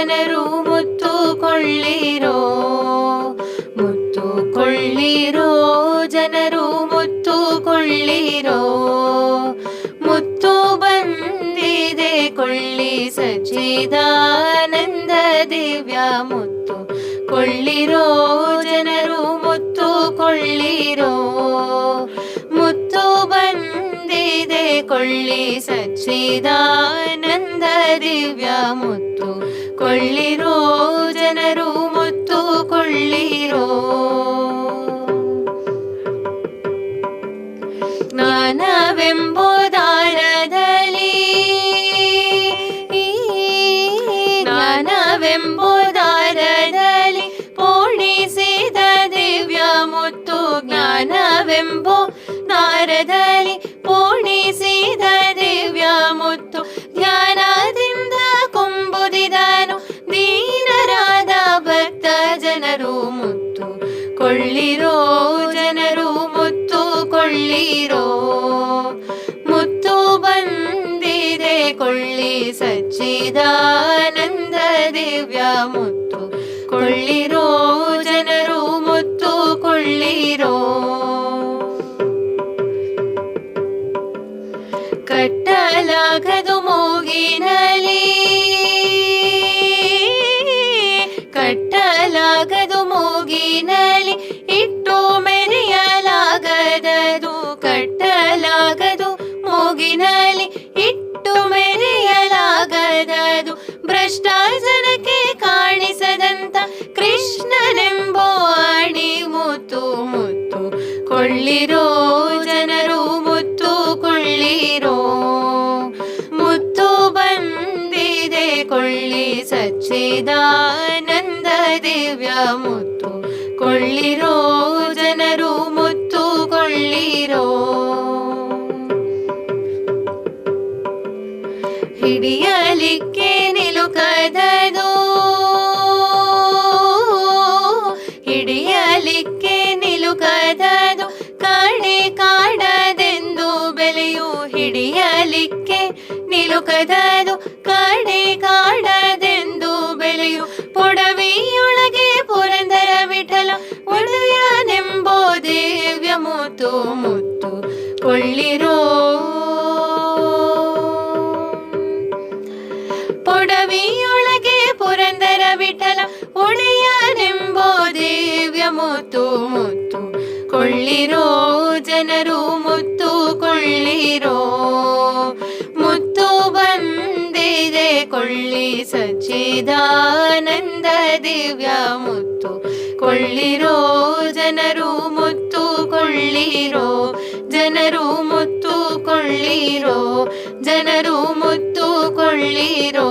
ಜನರು ಮುತ್ತು ಕೊಳ್ಳಿರೋ, ಮುತ್ತು ಕೊಳ್ಳಿರೋ ಜನರು ಮುತ್ತು ಕೊಳ್ಳಿರೋ. ಮುತ್ತು ಬಂದಿದೆ ಕೊಳ್ಳಿ ಸಚ್ಚಿದಾನಂದ ದಿವ್ಯ ಮುತ್ತು ಕೊಳ್ಳಿರೋ ಜನರು ಮುತ್ತು ಕೊಳ್ಳಿರೋ. ಮುತ್ತು ಬಂದಿದೆ ಕೊಳ್ಳಿ ಸಚ್ಚಿದಾನಂದ ದಿವ್ಯ ಮುತ್ತು ಕೊಳ್ಳಿರೋ ಜನರು ಮುತ್ತು ಕೊಳ್ಳಿರೋ. ಜ್ಞಾನವೆಂಬುದಾರದಲ್ಲಿ ಜ್ಞಾನವೆಂಬುದಾರದಲ್ಲಿ ಪೋಣಿಸಿದ ದಿವ್ಯ ಮುತ್ತು. ಜ್ಞಾನವೆಂಬೋ ದಾರದಲ್ಲಿ ಪೋಣಿಸಿದ ದಿವ್ಯ ಮುತ್ತು. ಧ್ಯಾನದಿಂದ ಕೊಂಬುದಿದನು ದೀನರಾದ ಭಕ್ತ ಜನರು ಮುತ್ತು ಕೊಳ್ಳಿರೋ ಜನರು ಮುತ್ತು ಕೊಳ್ಳಿರೋ. ಮುತ್ತು ಬಂದಿದೆ ಕೊಳ್ಳಿ ಸಚ್ಚಿದಾನಂದ ದಿವ್ಯ ಮುತ್ತು ಕೊಳ್ಳಿರೋ ಜನರು ಮುತ್ತು ಕೊಳ್ಳಿರೋ. ಕಟ್ಟಲಾಗದು ಮೂಗಿನಲಿ, ಕಟ್ಟಲಾಗದು ಮೂಗಿನಲಿ ಇಟ್ಟು ಮೆರೆಯಲಾಗದದು. ಕಟ್ಟಲಾಗದು ಮೂಗಿನಲಿ ಇಟ್ಟು ಮೆರೆಯಲಾಗದದು. ಭ್ರಷ್ಟ ಜನಕ್ಕೆ ಕಾಣಿಸದಂತ ಕೃಷ್ಣನೆಂಬೋ ಅಣಿ ಮುತ್ತು ಮುತ್ತು ಕೊಳ್ಳಿರೋ ಜನರು ಮುತ್ತು ಕೊಳ್ಳಿರೋ. ಮುತ್ತು ಬಂದಿದೆ ಕೊಳ್ಳಿ ಸಚ್ಚಿದಾನಂದ ದಿವ್ಯ ಮುತ್ತು ಕೊಳ್ಳಿರೋ ಜನರು ಮುತ್ತು ಕೊಳ್ಳಿರೋ. ಹಿಡಿಯಲಿಕ್ಕೆ ನಿಲುಕದದು, ಹಿಡಿಯಲಿಕ್ಕೆ ನಿಲುಕದದು. ಕಾಣೆ ಕಾಡದೆಂದು ಬೆಲೆಯು ಹಿಡಿಯಲಿಕ್ಕೆ ನಿಲುಕದದು. ಕಾಣೆ ಕಾಡದೆಂದು ಬೆಲೆಯು ಪೊಡವಿಯೊಳಗೆ ಪುರಂದರ ವಿಠಲ ಒಡೆಯನೆಂಬೋ ದಿವ್ಯ ಮುತ್ತು ಮುತ್ತು ಕೊಳ್ಳಿರೋ. ಪೊಡವಿಯೊಳಗೆ ಪುರಂದರ ವಿಠಲ ಒಡೆಯನೆಂಬೋ ದಿವ್ಯ ಮುತ್ತು ಮುತ್ತು ಕೊಳ್ಳಿರೋ ಜನರು ಮುತ್ತು ಕೊಳ್ಳಿರೋ. ಮುತ್ತು ಬಂದಿದೆ ಕೊಳ್ಳಿ ಸಚ್ಚಿದಾನಂದ ದಿವ್ಯ ಮುತ್ತು ಕೊಳ್ಳಿರೋ ಜನರು ಮುತ್ತು ಕೊಳ್ಳಿರೋ. ಜನರು ಮುತ್ತು ಕೊಳ್ಳಿರೋ ಜನರು ಮುತ್ತು ಕೊಳ್ಳಿರೋ.